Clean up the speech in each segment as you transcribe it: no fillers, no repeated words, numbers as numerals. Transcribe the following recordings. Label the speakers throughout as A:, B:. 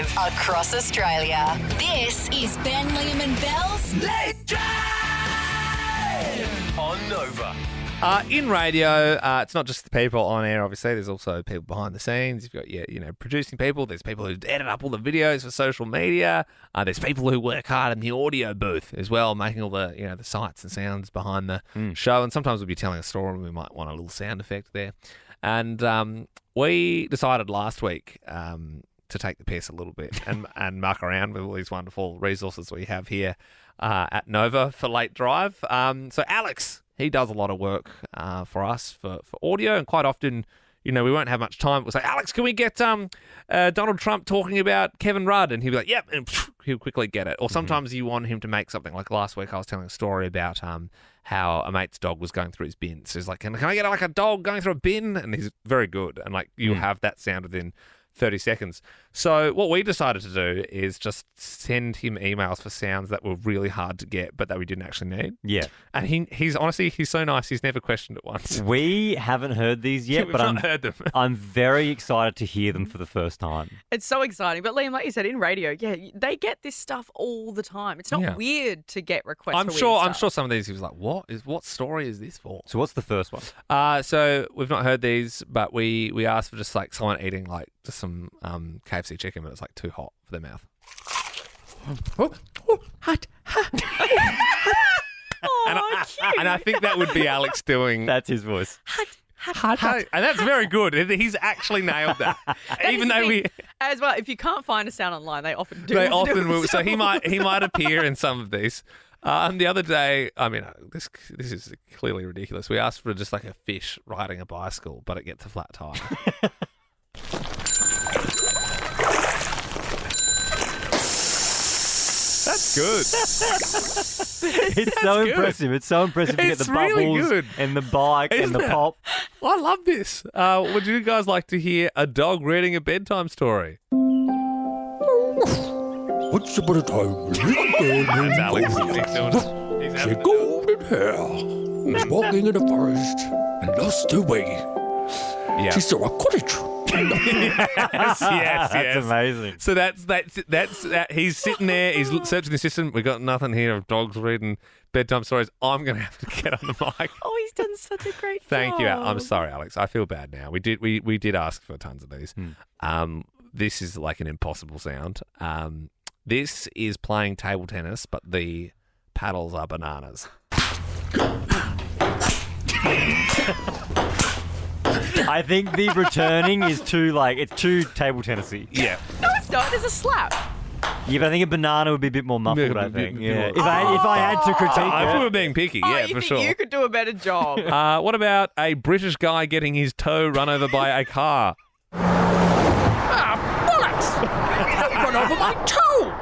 A: Drive across Australia. This is Ben, Liam and Belle's
B: Late Drive on Nova.
C: In radio, it's not just the people on air, obviously. There's also people behind the scenes. You've got, producing people. There's people who edit up all the videos for social media. There's people who work hard in the audio booth as well, making all the, the sights and sounds behind the show. And sometimes we'll be telling a story and we might want a little sound effect there. And we decided last week to take the piss a little bit and muck around with all these wonderful resources we have here at Nova for Late Drive. So Alex... he does a lot of work for us for audio, and quite often, we won't have much time. We'll say, Alex, can we get Donald Trump talking about Kevin Rudd? And he'll be like, yep, and he'll quickly get it. Or sometimes you want him to make something. Like last week I was telling a story about how a mate's dog was going through his bin. So he's like, can I get like a dog going through a bin? And he's very good. And like you have that sound within 30 seconds. So what we decided to do is just send him emails for sounds that were really hard to get, but that we didn't actually need.
D: Yeah.
C: And he's honestly, he's so nice. He's never questioned it once.
D: We haven't heard these yet,
C: We've
D: but
C: not heard them.
D: I'm very excited to hear them for the first time.
E: It's so exciting. But Liam, like you said, in radio, they get this stuff all the time. It's not weird to get requests for weird stuff.
C: I'm sure some of these he was like, what story is this for?
D: So what's the first one?
C: So we've not heard these, but we asked for just like someone eating like just some KFC chicken, but it's like too hot for their mouth.
E: Hot.
C: And I think that would be Alex doing.
D: That's his voice.
C: Hot. And that's very good. He's actually nailed that. Even though we,
E: as well, if you can't find a sound online, they often do.
C: They often will. So he might appear in some of these. The other day, I mean, this is clearly ridiculous. We asked for just like a fish riding a bicycle, but it gets a flat tire. That's good.
D: It's so impressive. It's so impressive to get the bubbles
C: really good.
D: and the bike and the pop.
C: I love this. Would you guys like to hear a dog reading a bedtime story?
F: Once upon a time,
C: That's Alex. He's
F: she had golden hair, was walking in the forest and lost her way.
C: Yeah.
F: She saw a cottage.
C: yes.
D: That's amazing.
C: So that's he's sitting there, he's searching the system. We've got nothing here of dogs reading bedtime stories. I'm going to have to get on the mic.
E: Oh, he's done such a great job.
C: Thank you. I'm sorry, Alex. I feel bad now. We did ask for tons of these. This is like an impossible sound. This is playing table tennis, but the paddles are bananas.
D: I think the returning is it's too table tennisy.
C: Yeah.
E: No, it's not. There's a slap.
D: Yeah, but I think a banana would be a bit more muffled, I think. Yeah. If I had to critique
C: If we
D: it.
C: were being picky,
E: You
C: for
E: think
C: sure.
E: you could do a better job.
C: What about a British guy getting his toe run over by a car?
F: Run over my toe.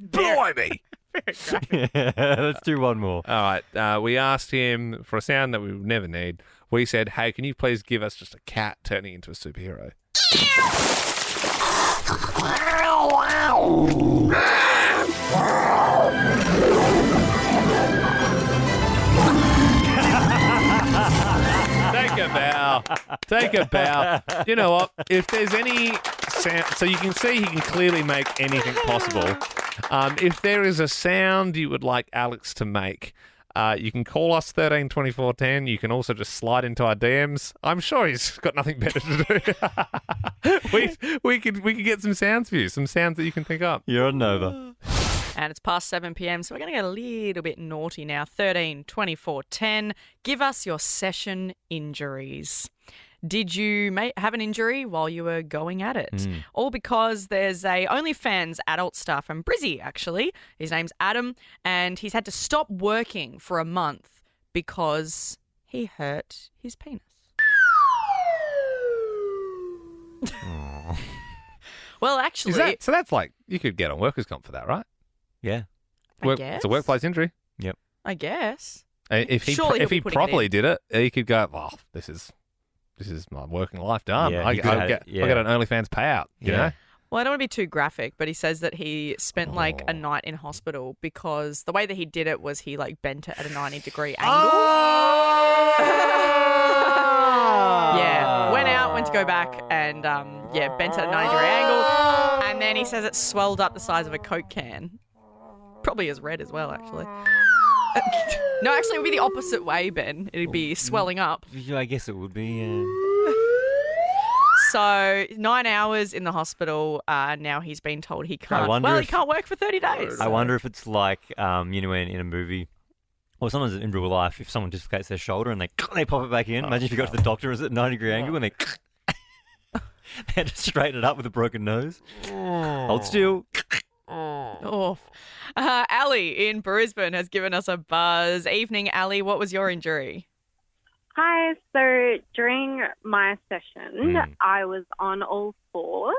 C: Blimey!
D: Let's do one more.
C: All right. We asked him for a sound that we would never need. We said, hey, can you please give us just a cat turning into a superhero? Take a bow. You know what? If there's any sound, so you can see he can clearly make anything possible. If there is a sound you would like Alex to make, you can call us 13 24 10. You can also just slide into our DMs. I'm sure he's got nothing better to do. we could get some sounds for you, some sounds that you can pick up.
D: You're on Nova.
E: And it's past 7 p.m, so we're going to get a little bit naughty now. 13 24 10. Give us your session injuries. Did you have an injury while you were going at it? All because there's a OnlyFans adult star from Brizzy, actually. His name's Adam, and he's had to stop working for a month because he hurt his penis. Well, actually...
C: So that's like, you could get on workers' comp for that, right?
D: Yeah.
E: I guess.
C: It's a workplace injury.
D: Yep.
E: I guess.
C: If he properly did it, he could go, well, this is my working life done.
D: Yeah,
C: I get an OnlyFans payout, you know?
E: Well, I don't want to be too graphic, but he says that he spent a night in hospital because the way that he did it was he bent it at a 90-degree angle. Yeah, went to go back and bent it at a 90-degree angle. And he says it's swelled up the size of a Coke can. Probably as red as well, actually. No, actually, it would be the opposite way, Ben. It'd be swelling up.
D: Yeah, I guess it would be, yeah.
E: So 9 hours in the hospital. Now he's been told he can't. He can't work for 30 days.
D: I wonder if it's like, when in a movie, or sometimes in real life, if someone dislocates their shoulder and they pop it back in. Imagine if you got to the doctor, is it 90-degree angle, and they had to straighten it up with a broken nose. Hold still.
E: Oh. Ali in Brisbane has given us a buzz. Evening, Ali. What was your injury?
B: Hi. So during my session, I was on all fours,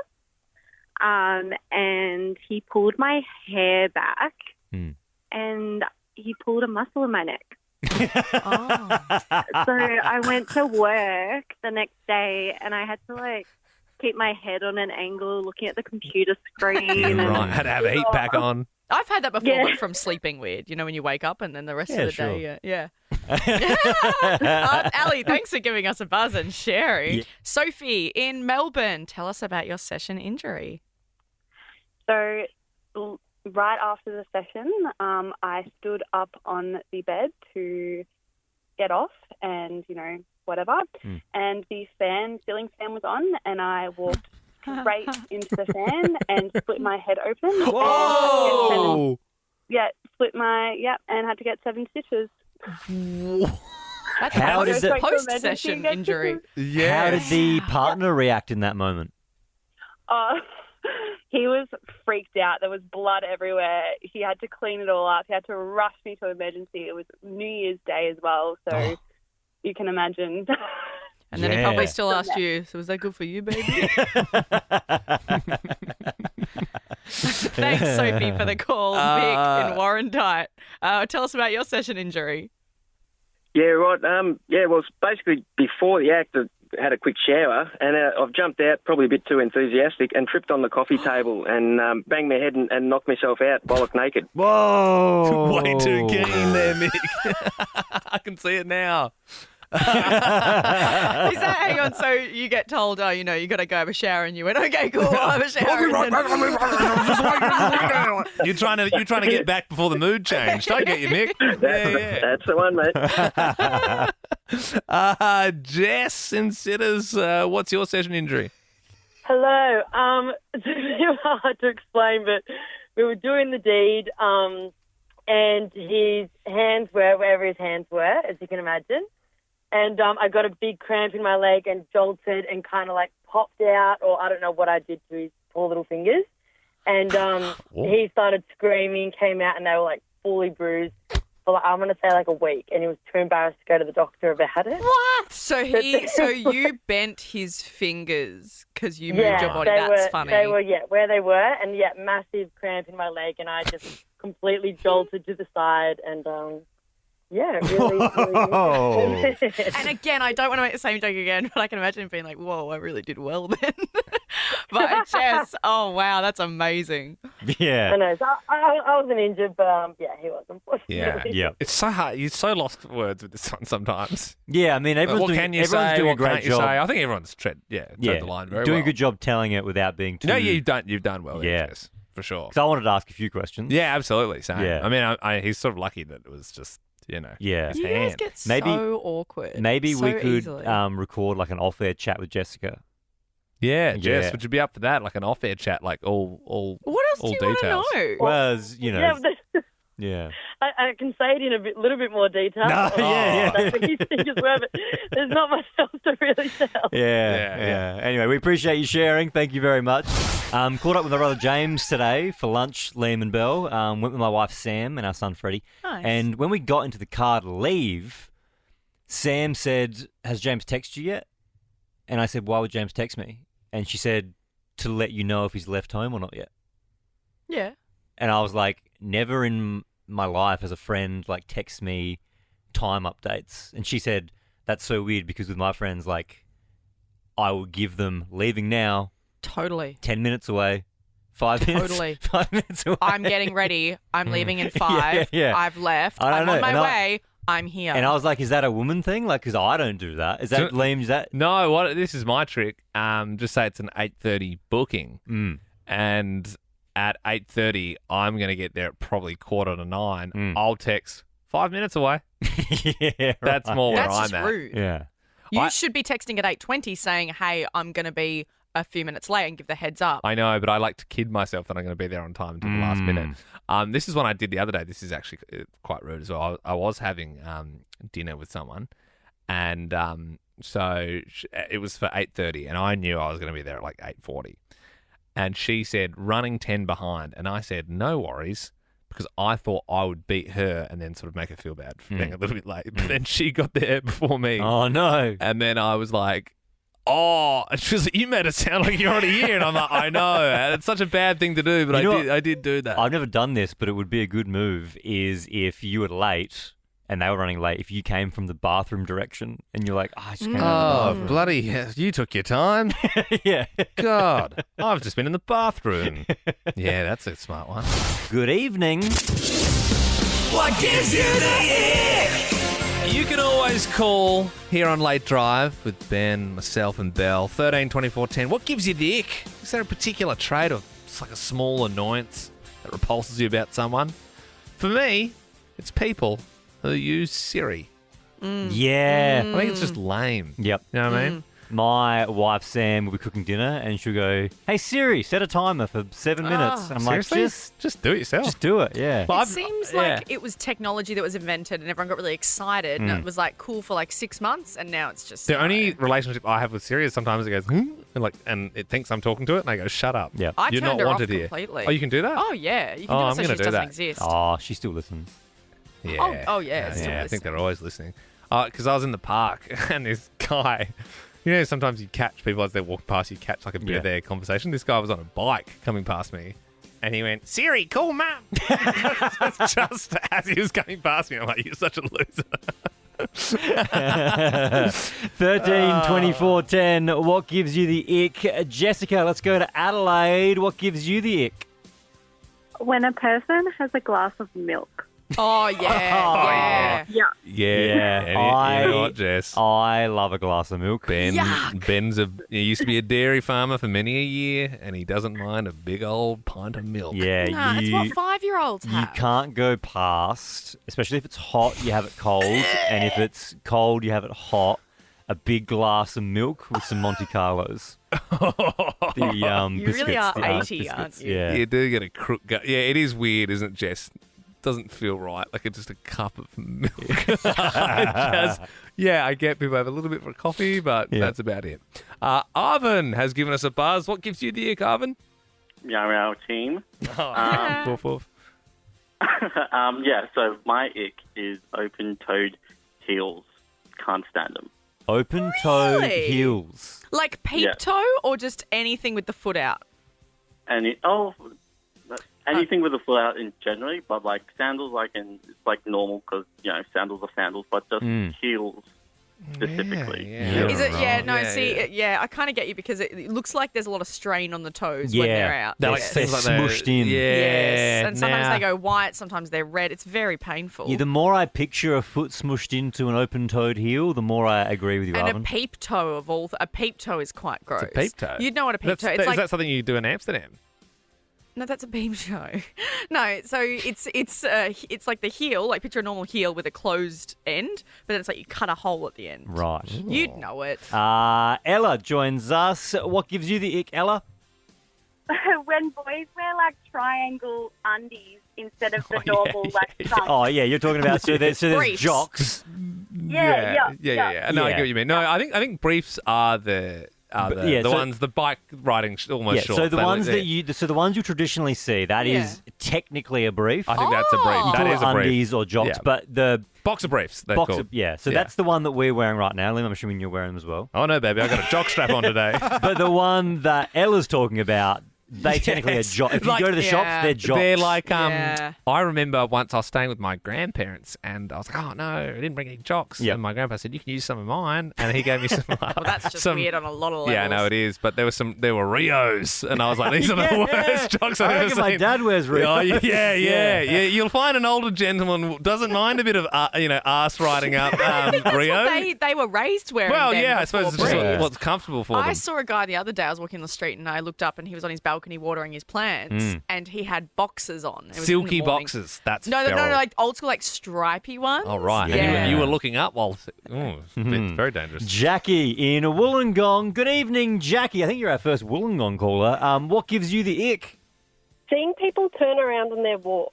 B: and he pulled my hair back, and he pulled a muscle in my neck.
E: Oh.
B: So I went to work the next day, and I had to keep my head on an angle, looking at the computer screen.
C: Right, had to have a heat pack on.
E: I've had that before, but from sleeping weird. You know, when you wake up and then the rest of the day, yeah. Ali, thanks for giving us a buzz and sharing.
D: Yeah.
E: Sophie in Melbourne, tell us about your session injury.
B: So right after the session, I stood up on the bed to get off and, whatever. And the ceiling fan was on, and I walked straight into the fan and split my head open.
C: Whoa!
B: And had to get 7 stitches.
E: That's
D: How did
E: a
D: it-
E: post-session injury.
C: Yeah.
D: How did the partner react in that moment?
B: He was freaked out. There was blood everywhere. He had to clean it all up. He had to rush me to emergency. It was New Year's Day as well, so you can imagine.
E: And then he probably still asked you, so was that good for you, baby? Thanks, Sophie, for the call. Vic in Warrandyte. Tell us about your session injury.
G: Yeah, right. Well, it's basically before the act, I had a quick shower, and I've jumped out, probably a bit too enthusiastic, and tripped on the coffee table and banged my head and knocked myself out, bollock naked.
D: Whoa!
C: Way too keen there, Mick. I can see it now.
E: Hang on, so you get told, you got to go have a shower, and you went, okay, cool, I'll have a shower.
C: You're trying to get back before the mood changed. Don't get you, Mick. Yeah.
G: That's the one, mate.
C: Jess in Sitters, what's your session injury?
H: Hello. It's a bit hard to explain, but we were doing the deed, and his hands were wherever his hands were, as you can imagine. And I got a big cramp in my leg and jolted and kind of popped out, or I don't know what I did to his poor little fingers. And he started screaming, came out, and they were fully bruised for I'm going to say a week. And he was too embarrassed to go to the doctor about it.
E: What? So you bent his fingers because you moved your body. That's funny.
H: They were, where they were, and massive cramp in my leg, and I just completely jolted to the side, and really.
E: And again, I don't want to make the same joke again, but I can imagine him being like, whoa, I really did well then. But Jess, oh, wow, that's amazing.
D: Yeah.
H: I know. So I wasn't injured, but he was, unfortunately.
D: Yeah.
C: It's so hard. You're so lost for words with this one sometimes.
D: Yeah, I mean, everyone's doing a great job.
C: I think everyone's tread the line very
D: doing
C: well.
D: a good job telling it without being too...
C: No, you've done well there, Jess, for sure.
D: Because I wanted to ask a few questions.
C: Yeah, absolutely. Same.
D: Yeah.
C: I mean, he's sort of lucky that it was just,
D: Yeah.
C: his
E: You
C: hand.
E: guys get
D: Maybe-
E: so awkward.
D: Maybe
E: so
D: we could
E: easily.
D: record an off-air chat with Jessica.
C: Yeah, Jess,
D: Yeah.
C: would you be up for that? Like an off-air chat, all
E: What else
C: all
E: do you want to
C: details.
E: know?
D: Well,
H: Yeah,
D: yeah.
H: I can say it in a little bit more detail.
D: No, yeah.
H: That's what his fingers were, but there's not much else to really tell.
D: Yeah. Anyway, we appreciate you sharing. Thank you very much. Caught up with my brother James today for lunch, Liam and Belle. Went with my wife Sam and our son Freddie.
E: Nice.
D: And when we got into the car to leave, Sam said, "Has James texted you yet?" And I said, "Why would James text me?" And she said, "To let you know if he's left home or not yet."
E: Yeah.
D: And I was like, never in my life has a friend text me time updates. And she said, that's so weird because with my friends, I will give them leaving now,
E: Totally.
D: 10 minutes away, 5 minutes.
E: Totally.
D: 5 minutes away.
E: I'm getting ready. I'm leaving in 5.
D: Yeah.
E: I've left.
D: I don't
E: I'm on
D: know.
E: my
D: And
E: way. I'm here.
D: And I was like, is that a woman thing? Because I don't do that. Is that, Liam, is that?
C: No, this is my trick. Just say it's an 8:30 booking. and at 8:30, I'm going to get there at probably 8:45. I'll text 5 minutes away.
D: Yeah,
C: That's
D: right.
C: more where
E: That's
C: I'm
E: just
C: at.
E: rude.
D: Yeah.
E: You should be texting at 8:20 saying, hey, I'm going to be a few minutes late and give the heads up.
C: I know, but I like to kid myself that I'm going to be there on time until the last minute. This is what I did the other day. This is actually quite rude as well. I was having dinner with someone, and so it was for 8:30, and I knew I was going to be there at like 8:40. And she said, running 10 behind. And I said, no worries, because I thought I would beat her and then sort of make her feel bad for being a little bit late. But then she got there before me.
D: Oh, no.
C: And then I was like, oh, and she was like, you made it sound like you're already here. And I'm like, I know. And it's such a bad thing to do, but I did do that.
D: I've never done this, but it would be a good move is if you were late and they were running late, if you came from the bathroom direction and you're like, I just came out of the
C: bloody hell. You took your time.
D: bathroom. Yeah.
C: God, I've just been in the bathroom. Yeah, that's a smart one.
D: Good evening.
A: What gives you the ick?
C: You can always call here on Late Drive with Ben, myself, and Belle. 13 24 10. What gives you the ick? Is there a particular trait or it's like a small annoyance that repulses you about someone? For me, it's people who use Siri.
D: Yeah.
C: I think it's just lame.
D: Yep.
C: You know what I mean?
D: My wife, Sam, will be cooking dinner and she'll go, hey, Siri, set a timer for 7 minutes. I'm like,
C: Seriously? Just do it yourself.
D: just do it. Yeah.
C: Well,
E: It seems like it was technology that was invented and everyone got really excited and it was like cool for like 6 months and now it's just
C: The only relationship I have with Siri is sometimes it goes, and it thinks I'm talking to it, and I go, shut up.
D: Yeah.
E: I
C: You're
E: turned
C: not
E: her off
C: wanted here.
E: completely.
C: Oh, you can do that?
E: Oh, yeah. You can
C: Oh,
E: do
C: I'm
E: it so
C: gonna
E: she
C: do
E: doesn't
C: that.
E: exist.
D: Oh, she still listens.
C: Yeah.
E: Oh, yeah, it's still
C: I think
E: listening.
C: they're always listening. Because I was in the park and this guy, you know, sometimes you catch people as they're walking past, you catch like a bit of their conversation. This guy was on a bike coming past me and he went, Siri, call Mum. Just as he was coming past me, I'm like, you're such a loser.
D: 13 24 10. What gives you the ick? Jessica, let's go to Adelaide. What gives you the ick?
B: When a person has a glass of milk.
E: Oh, yeah.
B: Yeah.
C: Yeah. And you know what, Jess?
D: I love a glass of milk.
C: Ben's he used to be a dairy farmer for many a year, and he doesn't mind a big old pint of milk.
D: Yeah,
E: Nah, it's what 5-year-olds
D: you
E: have.
D: can't go past, especially if it's hot, you have it cold, and if it's cold, you have it hot. A big glass of milk with some Monte Carlos. The
E: You
D: biscuits,
E: really are
D: the Arch
E: 80, aren't
D: biscuits.
E: you?
D: Yeah.
C: You do get a crook. Yeah, it is weird, isn't it, Jess? Doesn't feel right. Like it's just a cup of milk. I get people have a little bit for coffee, but that's about it. Arvin has given us a buzz. What gives you the ick, Arvin?
I: Our team.
C: Woof, woof.
I: So my ick is open-toed heels. Can't stand them.
D: Open-toed
E: Really?
D: heels.
E: Like peep
I: Yeah.
E: toe or just anything with the foot out?
I: Anything with a foot out in generally, but like sandals, it's like normal because sandals are sandals, but just heels specifically.
C: Yeah,
E: Is it? Yeah, no,
C: right.
E: I kind of get you because it looks like there's a lot of strain on the toes
D: Yeah.
E: when they're out.
D: They're
E: Yes.
D: they're smushed in.
C: Yeah.
E: Yes. And sometimes
C: Now-
E: they go white, sometimes they're red. It's very painful.
D: Yeah, the more I picture a foot smushed into an open-toed heel, the more I agree with you,
E: and
D: Arvin.
E: a peep toe of all, a peep toe is quite gross.
C: a peep toe?
E: You'd know what a peep toe. It's
C: Is
E: like
C: that something you do in Amsterdam?
E: no, that's a peep toe. No, so it's like the heel, like picture a normal heel with a closed end, but then it's like you cut a hole at the end.
D: Right.
E: You'd know it.
D: Ella joins us. What gives you the ick, Ella?
B: When boys wear like triangle undies instead of the normal trunks.
D: Oh, yeah, you're talking about so there's
E: Briefs.
D: jocks.
B: Yeah.
C: No, I
D: Yeah.
C: get what you mean. No, I think briefs are the ones, the bike riding almost
D: Yeah,
C: shorts.
D: so the
C: They
D: ones
C: look-
D: the ones you traditionally see, that is technically a brief.
C: I think that's a brief.
E: Oh.
C: That is a brief.
D: Undies or jocks,
C: Yeah.
D: but the
C: Boxer briefs, they're
D: boxer,
C: called.
D: So that's the one that we're wearing right now. Liam, I'm assuming you're wearing them as well.
C: Oh, no, baby, I got a jock strap on today.
D: But the one that Ella's talking about, they technically are
C: Yes.
D: jocks. If
C: Like-
D: you go to the shops,
E: Yeah.
D: they're jocks.
C: They're like,
E: Yeah.
C: I remember once I was staying with my grandparents and I was like, oh no, I didn't bring any jocks.
D: Yep.
C: And my grandpa said, you can use some of mine. And he gave me some.
E: Well, that's just
C: some,
E: weird on a lot of levels.
C: Yeah, I know it is. But there were Rios. And I was like, these are the worst jocks I've
D: I
C: ever
D: reckon my
C: seen.
D: dad wears Rios.
C: Oh, yeah. You'll find an older gentleman who doesn't mind a bit of, arse riding up Rio.
E: They were raised wearing
C: Well,
E: them
C: yeah, I
E: before
C: suppose it's just
E: briefs.
C: what's comfortable for them.
E: I saw a guy the other day. I was walking the street and I looked up and he was on his balcony balcony watering his plants, and he had boxes on. It was in the
C: Silky
E: morning.
C: boxes. That's
E: No,
C: feral.
E: like old school, like stripy ones.
C: Oh, right.
E: Yeah.
C: And you were looking up while... very dangerous.
D: Jackie in Wollongong. Good evening, Jackie. I think you're our first Wollongong caller. What gives you the ick?
J: Seeing people turn around on their walk.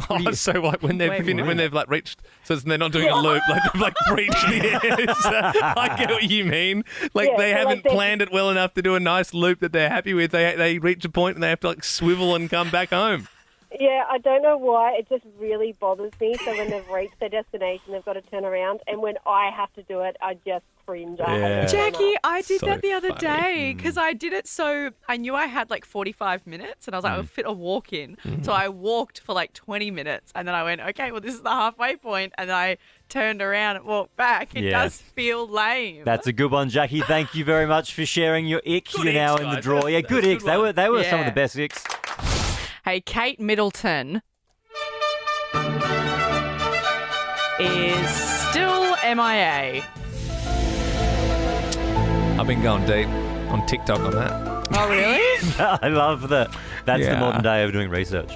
C: Oh, so like when they've
E: Wait,
C: when they've like reached, so they're not doing a loop, like they've like reached the edge. I get what you mean. Like
J: Yeah,
C: they
J: so,
C: haven't
J: like,
C: planned it well enough to do a nice loop that they're happy with. They reach a point and they have to like swivel and come back home.
J: Yeah, I don't know why. It just really bothers me. So when they've reached their destination, they've got to turn around. And when I have to do it, I just cringe. I hate it so
E: Jackie,
J: much.
E: I did
C: So
E: that the other
C: funny.
E: day because I did it so I knew I had like 45 minutes and I was like, I'll fit a walk in. So I walked for like 20 minutes and then I went, okay, well, this is the halfway point. And I turned around and walked back. It
D: Yeah.
E: does feel lame.
D: That's a good one, Jackie. Thank you very much for sharing your ick.
C: Good
D: You're now
C: icks,
D: in the
C: guys.
D: draw. Yeah,
C: That's
D: good
C: a good
D: icks. They were some of
E: Yeah.
D: the best icks.
E: Hey, Kate Middleton is still MIA.
C: I've been going deep on TikTok on that.
E: Oh, really?
D: I love that. That's the
C: Yeah.
D: modern day of doing research.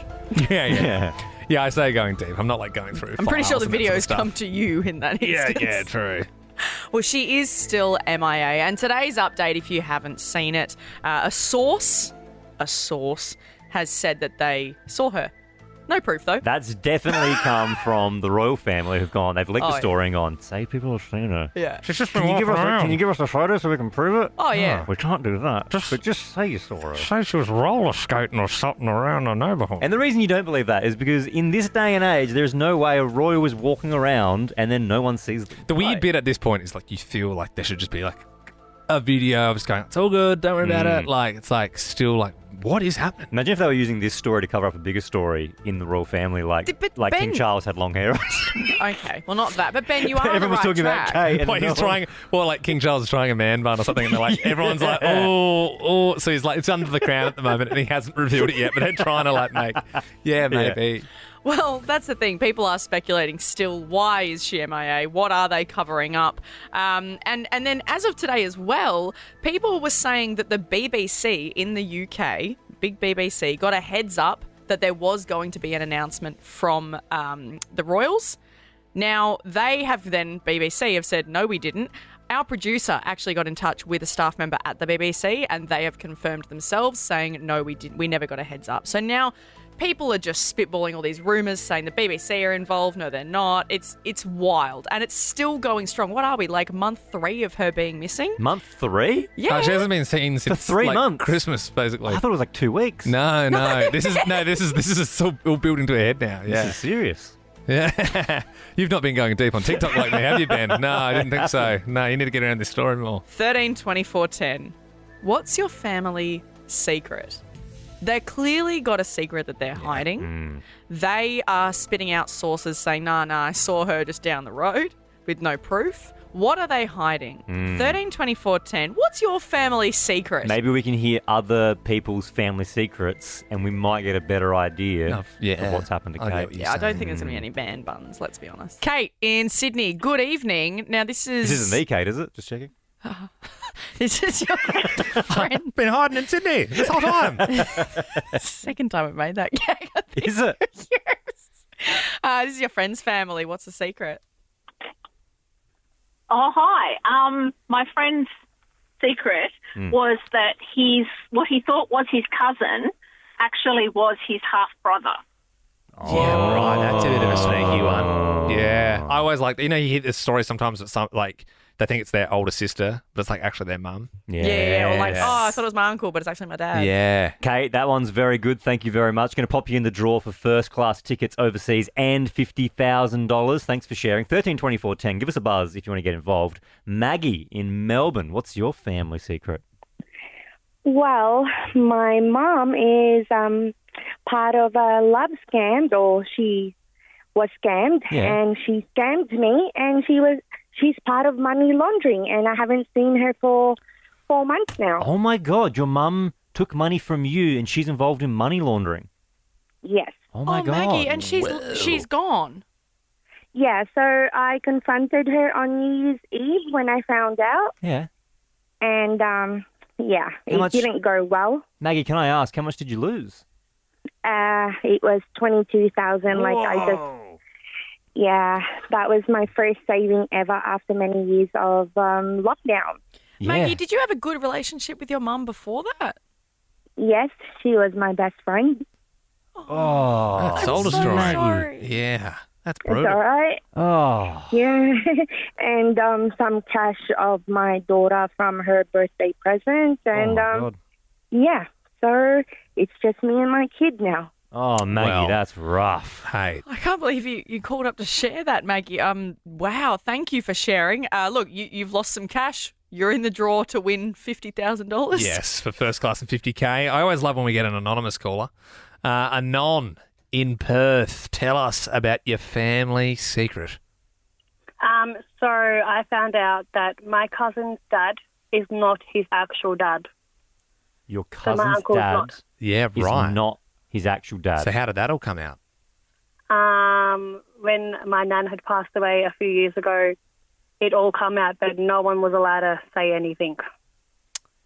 C: Yeah. Yeah, I say going deep. I'm not like going through.
E: I'm pretty sure
C: files
E: the
C: and that sort of
E: videos
C: stuff.
E: come to you in that
C: Yeah,
E: instance.
C: yeah, true.
E: Well, she is still MIA. And today's update, if you haven't seen it, a source has said that they saw her. No proof, though.
D: That's definitely come from the royal family who've gone. They've leaked
E: Oh,
D: the
E: yeah.
D: story and gone, say people have seen her.
E: Yeah.
C: She's just
D: Can you give us a photo so we can prove it?
E: Oh, yeah.
D: We can't do that. But just say you saw her.
F: Say she was roller skating or something around the neighbourhood.
D: And the reason you don't believe that is because in this day and age, there's no way a royal is walking around and then no one sees them.
C: The weird bit at this point is like you feel like there should just be like a video of us going, it's all good, don't worry about it. Like it's like still like, what is happening?
D: Imagine if they were using this story to cover up a bigger story in the royal family, like
E: But
D: King
E: Ben-
D: Charles had long hair.
E: Okay. Well, not that. But, Ben, you are on the
D: Everyone's
E: right
D: talking
E: track.
D: about Kate. And
C: Well, he's
D: no-
C: trying, well, like King Charles is trying a man bun or something, and they're like, everyone's like, oh. So he's like, it's under the crown at the moment, and he hasn't revealed it yet, but they're trying to like make, yeah, maybe.
E: Well, that's the thing. People are speculating still. Why is she MIA? What are they covering up? And then as of today as well, people were saying that the BBC in the UK, big BBC, got a heads up that there was going to be an announcement from the Royals. Now, they have then, BBC have said, no, we didn't. Our producer actually got in touch with a staff member at the BBC and they have confirmed themselves saying, no, we didn't. We never got a heads up. So now people are just spitballing all these rumours saying the BBC are involved. No, they're not. It's wild. And it's still going strong. What are we, like month 3 of her being missing?
D: Month 3?
E: Yeah.
C: She hasn't been seen since
D: 3
C: like,
D: months.
C: Christmas, basically.
D: I thought it was like 2 weeks.
C: No. This is still all building to a head now.
D: This
C: Yeah.
D: is serious.
C: Yeah. You've not been going deep on TikTok like me, have you, Ben? No, I didn't think so. No, you need to get around this story more.
E: 13 24 10. What's your family secret? They clearly got a secret that they're hiding. They are spitting out sources saying, nah, I saw her just down the road with no proof. What are they hiding? 13 24 10. What's your family secret?
D: Maybe we can hear other people's family secrets and we might get a better idea of what's happened to
C: I get
D: Kate.
C: what you're
E: Yeah, I don't think there's going to be any band buns, let's be honest. Kate in Sydney, good evening. Now, this is...
D: This isn't the Kate, is it? Just checking.
E: This is your friend.
C: Been hiding in Sydney this whole time.
E: Second time I've made that gag. I think.
D: Is it?
E: Yes. This is your friend's family. What's the secret?
K: Oh, hi. My friend's secret was that what he thought was his cousin actually was his half-brother.
C: Yeah, right. That's a bit of a sneaky one. Yeah. I always like, you hear this story sometimes that some, like, they think it's their older sister, but it's like actually their mum.
E: Yeah. Or like, I thought it was my uncle, but it's actually my dad.
C: Yeah.
D: Kate, that one's very good. Thank you very much. Going to pop you in the draw for first-class tickets overseas and $50,000. Thanks for sharing. 13 24 10. Give us a buzz if you want to get involved. Maggie in Melbourne, what's your family secret?
L: Well, my mom is part of a love scam, or she was scammed, and she scammed me, and she's part of money laundering, and I haven't seen her for 4 months now.
D: Oh, my God. Your mum took money from you and she's involved in money laundering.
L: Yes.
D: Oh, my God.
E: Maggie, and she's gone.
L: Yeah, so I confronted her on New Year's Eve when I found out.
D: Yeah.
L: And Yeah, it didn't go well.
D: Maggie, can I ask, how much did you lose?
L: It was 22,000. Yeah, that was my first saving ever after many years of lockdown.
D: Yeah.
E: Maggie, did you have a good relationship with your mum before that?
L: Yes, she was my best friend.
D: Oh,
C: That's soul destroying.
E: sorry.
C: Yeah, that's
L: It's
C: brutal.
L: all right.
D: Oh.
L: Yeah, and some cash of my daughter from her birthday present, and
D: God.
L: yeah, so it's just me and my kid now.
D: Oh, Maggie,
C: Well,
D: that's rough.
C: Hey,
E: I can't believe you called up to share that, Maggie. Wow, thank you for sharing. Look, you've lost some cash. You're in the draw to win $50,000.
C: yes, for first class and 50K. I always love when we get an anonymous caller. Anon in Perth, tell us about your family secret.
B: So I found out that my cousin's dad is not his actual dad.
D: Your
B: my
D: cousin's
B: uncle's
D: dad
B: not.
C: Yeah,
D: is
C: right.
D: not his actual dad.
C: So how did that all come out?
B: When my nan had passed away a few years ago, it all come out, but no one was allowed to say anything.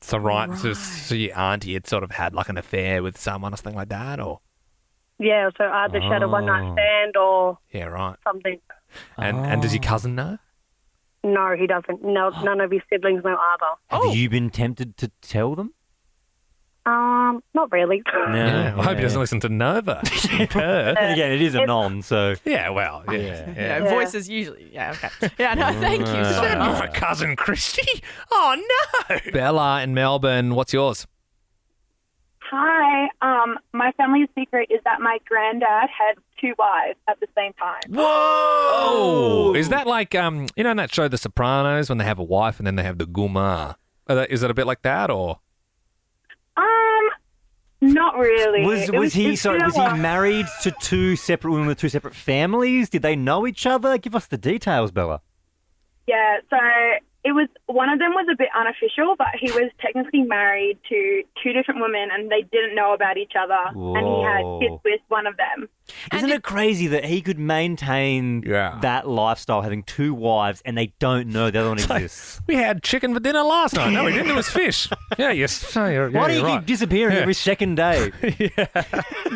C: So so your auntie had sort of had like an affair with someone or something like that, or?
B: Yeah, so either she had a one-night stand or
C: Yeah, right.
B: something.
C: And does your cousin know?
B: No, he doesn't. No, none of his siblings know either.
D: Have you been tempted to tell them?
B: Not really.
D: No.
C: Yeah, I hope he doesn't listen to Nova. in Perth.
D: And again, it is a non, so.
C: Yeah, well, yeah.
E: Yeah, voices usually. Yeah, okay. Yeah, no, thank you
C: Is
E: so
C: that
E: much.
C: your cousin Christy? Oh, no. Bella in Melbourne, what's yours?
M: Hi. My family secret is that my granddad had 2 wives at the same time.
C: Whoa! Is that like, in that show The Sopranos when they have a wife and then they have the guma? Is it a bit like that, or?
M: Not really.
D: Was he married to 2 separate women with 2 separate families? Did they know each other? Give us the details, Bella.
M: Yeah, so it was, one of them was a bit unofficial, but he was technically married to 2 different women and they didn't know about each other.
D: Whoa.
M: And he had kids with one of them.
D: Isn't it crazy that he could maintain that lifestyle, having 2 wives, and they don't know the other one exists?
C: We had chicken for dinner last night. No, we didn't. It was fish. Yeah, yes.
D: Why do you keep disappearing every second day?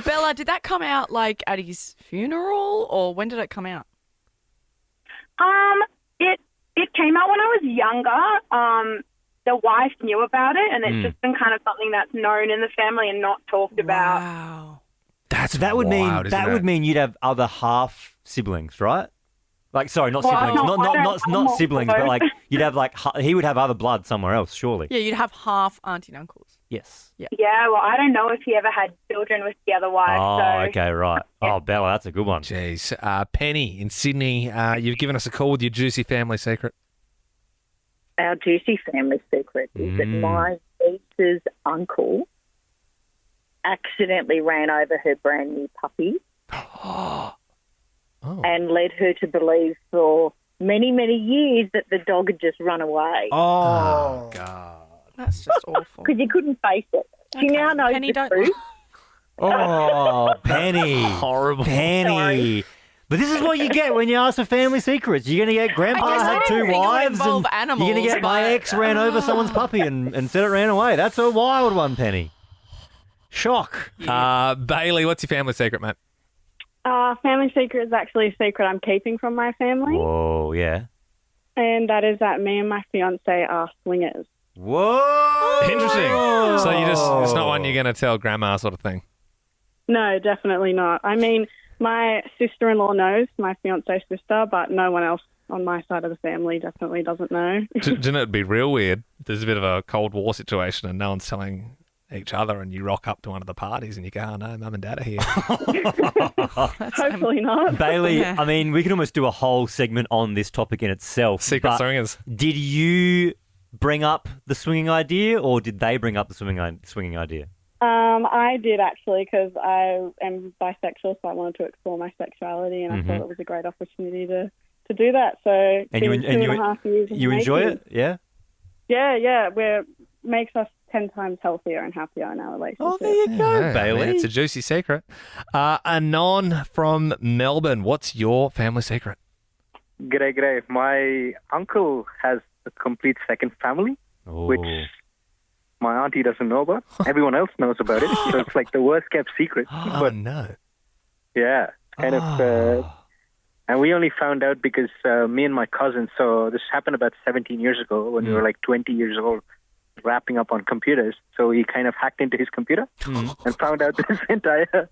E: Bella, did that come out like at his funeral, or when did it come out?
M: It came out when I was younger. The wife knew about it, and it's just been kind of something that's known in the family and not talked about.
E: Wow.
D: That would mean you'd have other half siblings, right? Like, sorry, not siblings, not siblings, but like you'd have like he would have other blood somewhere else, surely.
E: Yeah, you'd have half auntie and uncles.
D: Yes.
E: Yeah.
M: Yeah, well, I don't know if he ever had children with the other wife.
D: Oh,
M: so.
D: okay, right. Oh, Bella, that's a good one.
C: Jeez. Penny in Sydney, you've given us a call with your juicy family secret.
N: Our juicy family secret is that my niece's uncle accidentally ran over her brand new puppy and led her to believe for many, many years that the dog had just run away.
D: Oh,
C: God.
E: That's just awful.
N: Because you couldn't face it. She now knows
E: Penny,
N: the
E: don't-
N: truth.
D: Oh, Penny.
C: Horrible.
D: Penny.
N: Sorry.
D: But this is what you get when you ask for family secrets. You're going to get grandpa
E: I guess I
D: had
E: didn't
D: 2
E: think it would
D: wives,
E: involve
D: and
E: animals,
D: you're going to get my
E: but-
D: ex ran over someone's puppy and said it ran away. That's a wild one, Penny. Shock.
C: Bailey, what's your family secret, mate?
O: Family secret is actually a secret I'm keeping from my family,
D: Whoa, yeah.
O: and that is that me and my fiance are swingers.
D: Whoa.
C: Interesting. So it's not one you're going to tell grandma sort of thing.
O: No, definitely not. I mean, my sister-in-law knows, my fiance's sister, but no one else on my side of the family definitely doesn't know.
C: Do you know it'd be real weird? There's a bit of a Cold War situation and no one's telling each other and you rock up to one of the parties and you go, oh no, mum and dad are here.
O: Hopefully not.
D: Bailey,
E: Yeah.
D: I mean, we could almost do a whole segment on this topic in itself.
C: Secret
D: but
C: swingers.
D: Did you bring up the swinging idea, or did they bring up the swinging idea?
O: I did actually, because I am bisexual, so I wanted to explore my sexuality, and I thought it was a great opportunity to do that. So,
D: And you
O: 2.5 years.
D: you enjoy
O: making.
D: it? Yeah.
O: Yeah. It makes us 10 times healthier and happier in our relationship.
D: Oh, there you go,
C: Yeah,
D: Bailey.
C: man, it's a juicy secret. Anon from Melbourne, what's your family secret?
P: G'day. My uncle has a complete second family, which my auntie doesn't know about. Everyone else knows about it. So it's like the worst kept secret.
C: Oh, no.
P: Yeah, kind of. And we only found out because me and my cousin, so this happened about 17 years ago when we were like 20 years old, wrapping up on computers. So he kind of hacked into his computer and found out this entire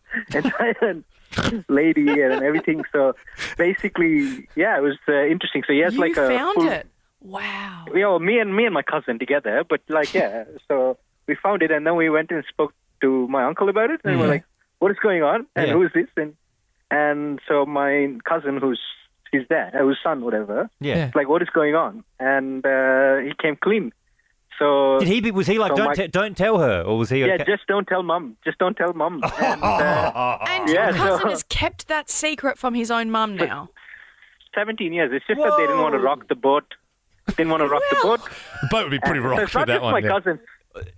P: lady and everything. So basically, yeah, it was interesting. So he has like a
E: found it. Wow.
P: You know, me and my cousin together, but like, yeah. So we found it, and then we went and spoke to my uncle about it, and we're like, "What is going on? And who is this?" And so my cousin, who's his dad, whose son, whatever, like, "What is going on?" And he came clean. So
D: was he like,
P: so
D: don't tell her, or was he?
P: Yeah,
D: okay?
P: just don't tell mum. Just don't tell mum.
E: And your cousin has kept that secret from his own mum now.
P: 17 years. It's just that they didn't want to rock the boat. The boat
C: would be pretty rocked
P: it's
C: for
P: not
C: that
P: just
C: one.
P: my
C: yeah.
P: cousin.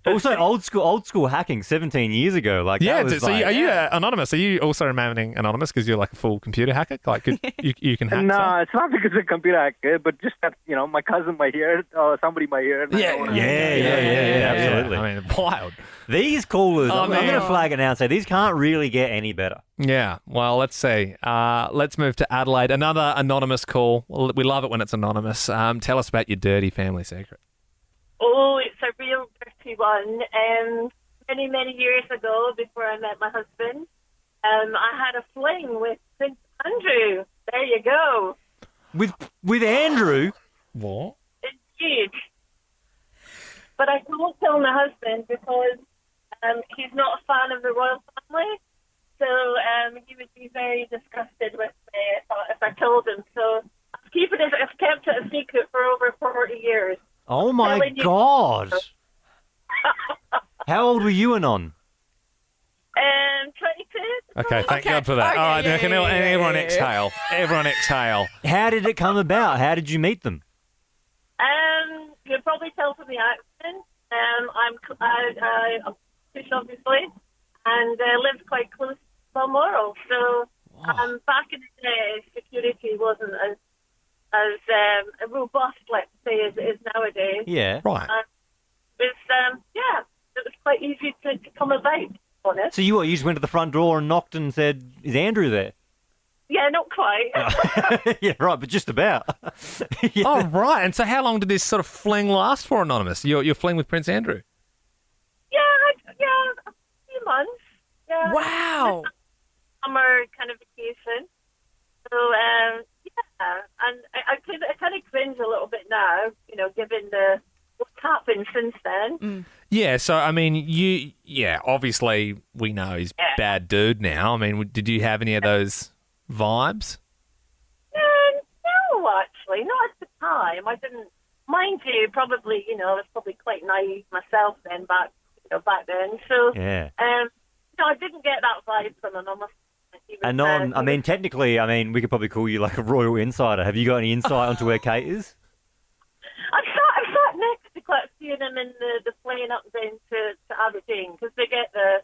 D: Also, old school hacking 17 years ago. Like,
C: Yeah,
D: that was
C: so
D: like,
C: are you anonymous? Are you also remaining anonymous because you're like a full computer hacker? Like, you can hack
P: No,
C: stuff?
P: it's not because of computer hacker, but just that, you know, my cousin might hear it, or somebody might hear it. and I don't wanna-
D: Yeah, absolutely.
C: I mean, wild.
D: These callers, I'm
C: man.
D: going to flag it now and say these can't really get any better.
C: Yeah, well, let's see. Let's move to Adelaide. Another anonymous call. Well, we love it when it's anonymous. Tell us about your dirty family secret.
K: Oh, it's a real dirty one. Many, many years ago, before I met my husband, I had a fling with Prince Andrew. There you go.
D: With Andrew?
C: What?
K: Indeed. But I won't tell my husband because he's not a fan of the royal family. So he would be very disgusted with me if I told him. So I've kept it a secret for over 40 years.
D: Oh, my God. How old were you, Anon?
K: 22.
C: Okay, thank God for that.
E: Okay,
C: All right,
E: yeah,
C: now,
E: yeah, yeah,
C: everyone
E: yeah.
C: exhale. Everyone exhale.
D: How did it come about? How did you meet them?
K: You can probably tell from the accent. I'm British, obviously, and lived quite close to Balmoral. So back in the day, security wasn't as robust, let's say, as it is nowadays.
D: Yeah.
C: Right.
K: It was quite easy to come about, to be honest.
D: So you just went to the front door and knocked and said, "Is Andrew there?"
K: Yeah, not quite.
D: Yeah, right, but just about. Yeah.
C: Oh, right. And so how long did this sort of fling last for, Anonymous? Your fling with Prince Andrew?
K: A few months. Yeah.
E: Wow.
K: Summer kind of vacation. So, and I kind of cringe a little bit now, you know, given what's happened since then.
C: Yeah, so, I mean, obviously we know he's a bad dude now. I mean, did you have any of those vibes?
K: No, actually, not at the time. I didn't. Mind you, probably, you know, I was probably quite naive myself then, back then. So,
D: Yeah.
K: no, I didn't get that vibe from him.
D: Anon, I mean, technically, we could probably call you like a royal insider. Have you got any insight onto where Kate is?
K: I've sat next to quite a few of them in the plane up and down to Aberdeen, because they get the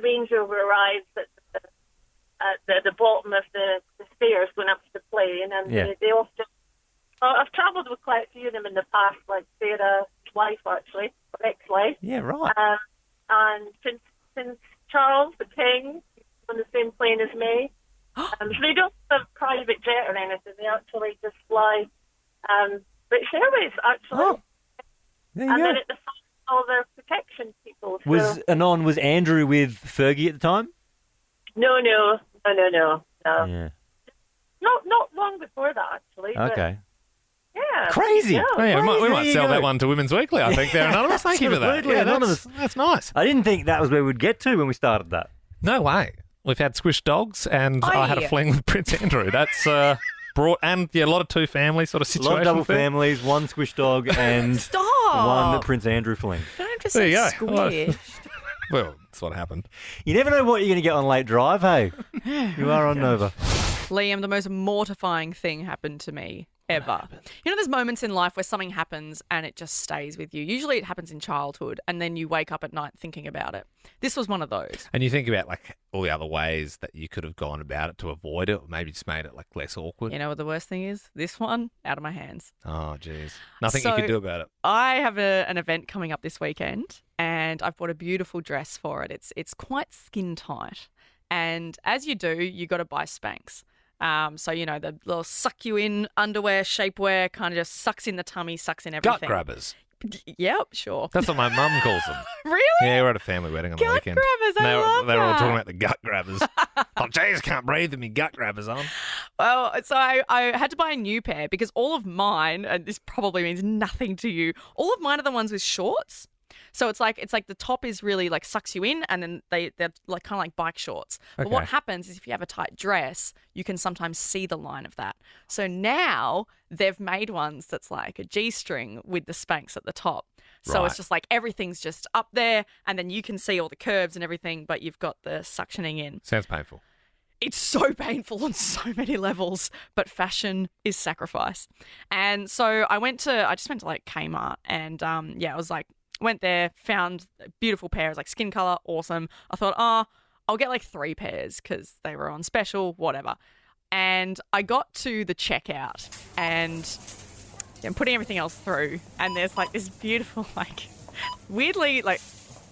K: Range Rover arrives at the bottom of the stairs going up to the plane, and they often. I've travelled with quite a few of them in the past, like Sarah's wife, actually, or ex-wife.
D: Yeah, right.
K: And Prince Charles, the King, on the same plane as me. So they don't have a private jet or anything. They actually just fly British Airways, actually.
D: There
K: and
D: you
K: then
D: go.
K: at the front, all their protection people. So.
D: Was Andrew with Fergie at the time?
K: No.
D: Yeah.
K: Not long before that, actually. but-
D: Okay.
K: Yeah.
D: Crazy.
K: Yeah.
C: Oh, yeah, we
D: There
C: might
D: you
C: sell
D: go.
C: that one to Women's Weekly, I think. They're anonymous. Thank you for that.
D: Absolutely
C: Yeah,
D: anonymous.
C: That's nice.
D: I didn't think that was where we'd get to when we started that.
C: No way. We've had squished dogs, and I had a
E: yeah.
C: fling with Prince Andrew. That's brought, and a lot of two family sort of
D: A
C: situation.
D: lot of double
C: there.
D: families, one squish dog, and
E: Stop.
D: one that Prince Andrew fling.
E: Don't just
C: There
E: say
C: you go.
E: squished.
C: Well, that's what happened.
D: You never know what you're going to get on late drive, hey? You are on Nova.
E: Liam, the most mortifying thing happened to me ever. You know, there's moments in life where something happens and it just stays with you. Usually it happens in childhood and then you wake up at night thinking about it. This was one of those.
C: And you think about like all the other ways that you could have gone about it to avoid it, or maybe just made it like less awkward.
E: You know what the worst thing is? This one, out of my hands.
C: Oh, geez. Nothing you can do about it.
E: I have an event coming up this weekend and I've bought a beautiful dress for it. It's quite skin tight. And as you do, you got to buy Spanx. So, you know, the little suck you in underwear, shapewear, kind of just sucks in the tummy, sucks in everything.
C: Gut grabbers.
E: Yep, sure.
C: That's what my mum calls them.
E: Really?
C: Yeah, we're at a family wedding on the
E: Gut
C: weekend.
E: grabbers, I love
C: They were all
E: that.
C: talking about the gut grabbers. Oh, jeez, can't breathe with me gut grabbers on.
E: Well, so I had to buy a new pair because all of mine, and this probably means nothing to you, all of mine are the ones with shorts. So it's like the top is really like sucks you in, and then they're like kind of like bike shorts. But what
C: Okay.
E: happens is if you have a tight dress, you can sometimes see the line of that. So now they've made ones that's like a G-string with the Spanx at the top. So
C: Right.
E: it's just like everything's just up there, and then you can see all the curves and everything, but you've got the suctioning in.
C: Sounds painful.
E: It's so painful on so many levels, but fashion is sacrifice. And so I just went to like Kmart, and I was like, went there, found a beautiful pair. It was like skin color, awesome. I thought, I'll get like 3 pairs because they were on special, whatever. And I got to the checkout and I'm putting everything else through, and there's like this beautiful, like, weirdly, like,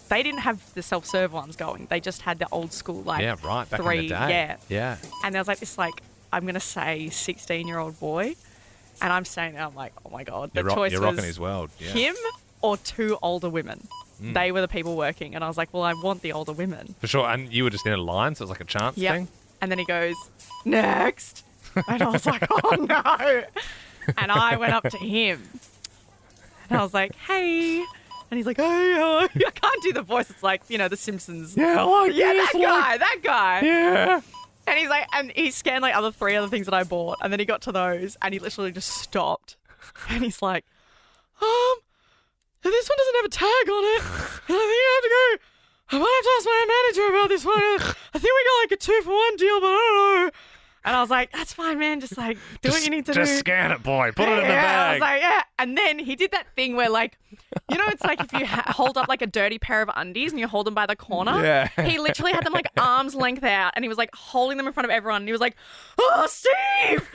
E: they didn't have the self-serve ones going. They just had the old school, like,
C: Yeah, right, back
E: 3,
C: in the day.
E: yeah.
C: Yeah.
E: And there was like this, like, I'm going to say 16-year-old boy. And I'm standing there, I'm like, oh my God. The choice
C: You're
E: was
C: rocking his world. Yeah.
E: him or 2 older women.
C: Mm.
E: They were the people working. And I was like, well, I want the older women.
C: For sure. And you were just in a line, so it was like a chance
E: Yep.
C: thing?
E: And then he goes, next. And I was like, oh no. And I went up to him. And I was like, hey. And he's like, hey, how are you? I can't do the voice. It's like, you know, The Simpsons.
C: Yeah, like
E: yeah,
C: this,
E: that guy.
C: Yeah.
E: And he's like, and he scanned like 3 other things that I bought. And then he got to those and he literally just stopped. And he's like, this one doesn't have a tag on it. And I think I have to go, I might have to ask my manager about this one. I think we got like a 2-for-1 deal, but I don't know. And I was like, that's fine, man. Just like, do what you need to do.
C: Just scan it, boy. Put it in the
E: I
C: bag.
E: was like, yeah. And then he did that thing where, like, you know, it's like if you hold up like a dirty pair of undies and you hold them by the corner.
C: Yeah.
E: He literally had them like arm's length out and he was like holding them in front of everyone. And he was like, oh, Steve.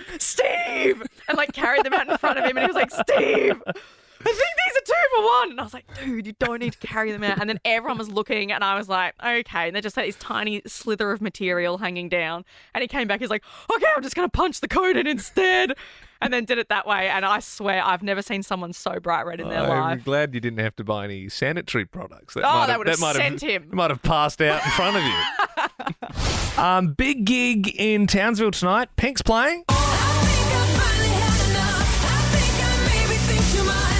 E: And like carried them out in front of him. And he was like, Steve, I think these are 2-for-1. And I was like, dude, you don't need to carry them out. And then everyone was looking and I was like, okay. And they just had this tiny slither of material hanging down. And he came back, he's like, okay, I'm just going to punch the code in instead. And then did it that way. And I swear, I've never seen someone so bright red in their
C: I'm
E: life.
C: glad you didn't have to buy any sanitary products.
E: That would have sent him.
C: Might have passed out in front of you. Big gig in Townsville tonight. Pink's playing.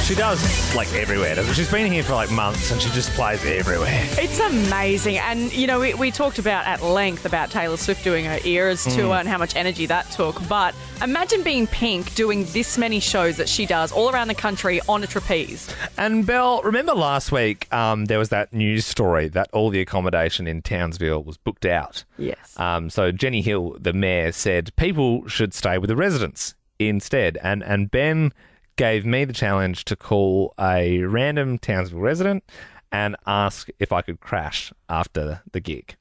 C: She does, like, everywhere, doesn't she? She's been here for, like, months and she just plays everywhere.
E: It's amazing. And, you know, we talked about at length about Taylor Swift doing her Eras tour and how much energy that took. But imagine being Pink doing this many shows that she does all around the country on a trapeze.
C: And, Belle, remember last week there was that news story that all the accommodation in Townsville was booked out?
E: Yes.
C: So Jenny Hill, the mayor, said people should stay with the residents instead. And Ben gave me the challenge to call a random Townsville resident and ask if I could crash after the gig.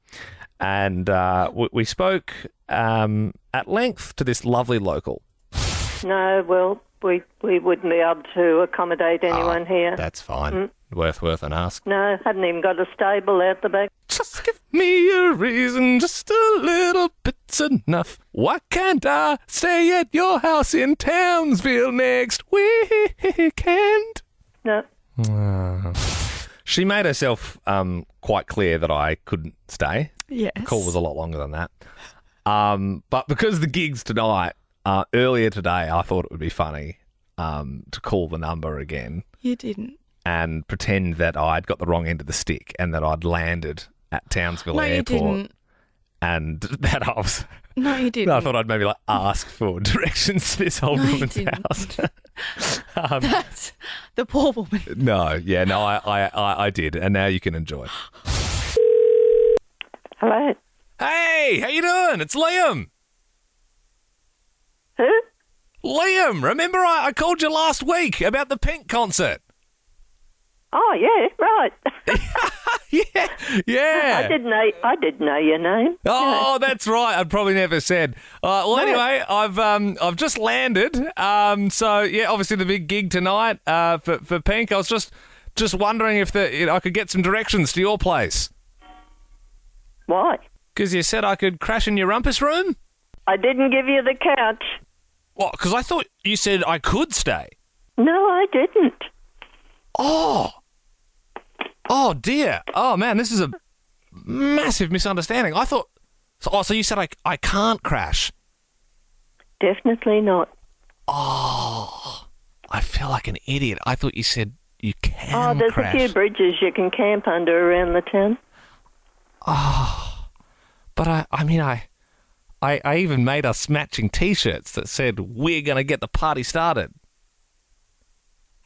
C: And we spoke at length to this lovely local.
Q: No, well, we wouldn't be able to accommodate anyone here.
C: That's fine. Worth an ask.
Q: No, hadn't even got a stable out the back.
C: Just give me a reason, just a little bit's enough. Why can't I stay at your house in Townsville next weekend?
Q: No.
C: She made herself quite clear that I couldn't stay.
E: Yes.
C: The call was a lot longer than that. But because the gig's tonight, earlier today, I thought it would be funny to call the number again.
E: You didn't.
C: And pretend that I'd got the wrong end of the stick and that I'd landed at Townsville Airport.
E: No, you didn't.
C: And that I was...
E: No, you didn't.
C: I thought I'd maybe like ask for directions to this old woman's house.
E: That's the poor woman.
C: I did. And now you can enjoy.
Q: Hello.
C: Hey, how you doing? It's Liam.
Q: Who?
C: Liam, remember I called you last week about the Pink concert?
Q: Oh, yeah, right.
C: Yeah.
Q: I didn't know your name.
C: Oh, that's right. I probably never said. Well, anyway, I've just landed. So yeah, obviously the big gig tonight for Pink. I was just wondering if I could get some directions to your place.
Q: Why?
C: Because you said I could crash in your rumpus room.
Q: I didn't give you the couch.
C: What? Because I thought you said I could stay.
Q: No, I didn't.
C: Oh dear. Oh man, this is a massive misunderstanding. I thought. So you said I can't crash.
Q: Definitely not.
C: Oh, I feel like an idiot. I thought you said you can crash.
Q: Oh, there's a few bridges you can camp under around the town.
C: Oh, but I even made us matching T-shirts that said we're gonna get the party started.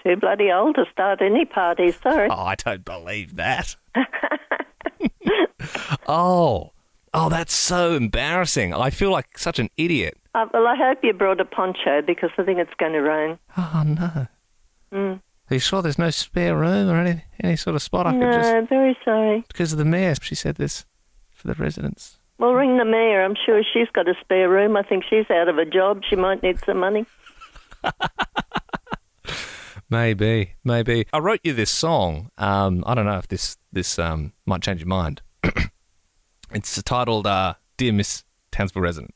Q: Too bloody old to start any party, sorry.
C: Oh, I don't believe that. Oh, that's so embarrassing. I feel like such an idiot.
Q: Well, I hope you brought a poncho because I think it's going to rain.
C: Oh, no.
Q: Mm.
C: Are you sure there's no spare room or any sort of spot I could just...
Q: No, very sorry.
C: Because of the mayor, she said this for the residents.
Q: Well, ring the mayor. I'm sure she's got a spare room. I think she's out of a job. She might need some money.
C: Maybe. I wrote you this song. I don't know if this might change your mind. It's titled Dear Miss Townsville Resident.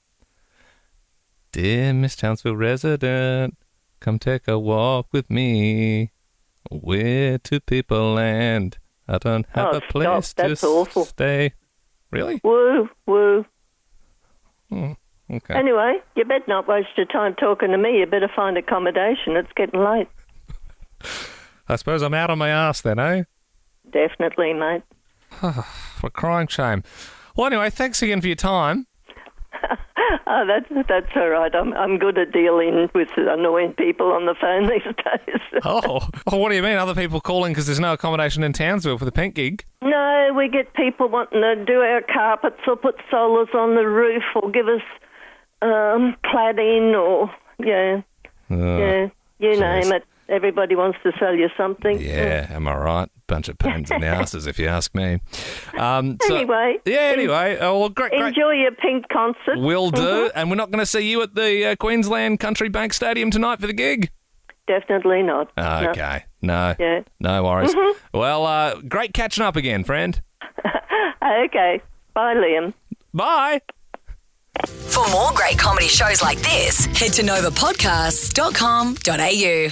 C: Dear Miss Townsville Resident, come take a walk with me. We're two people and I don't have a place
Q: That's
C: to
Q: awful.
C: stay. Really?
Q: Woo.
C: Okay.
Q: Anyway, you better not waste your time talking to me. You better find accommodation. It's getting late.
C: I suppose I'm out on my arse then, eh?
Q: Definitely, mate.
C: What a crying shame. Well, anyway, thanks again for your time.
Q: Oh, that's all right. I'm good at dealing with annoying people on the phone these days.
C: Oh, what do you mean? Other people calling because there's no accommodation in Townsville for the Pink gig?
Q: No, we get people wanting to do our carpets or put solars on the roof or give us cladding or, you name it. Everybody wants to sell you something.
C: Yeah, am I right? Bunch of pains in the asses, if you ask me.
Q: Anyway.
C: Well, great.
Q: Enjoy your Pink concert.
C: Will do. And we're not going to see you at the Queensland Country Bank Stadium tonight for the gig?
Q: Definitely not.
C: Okay. No.
Q: Yeah.
C: No worries.
Q: Mm-hmm.
C: Well, great catching up again, friend.
Q: Okay. Bye, Liam.
C: Bye.
A: For more great comedy shows like this, head to novapodcasts.com.au.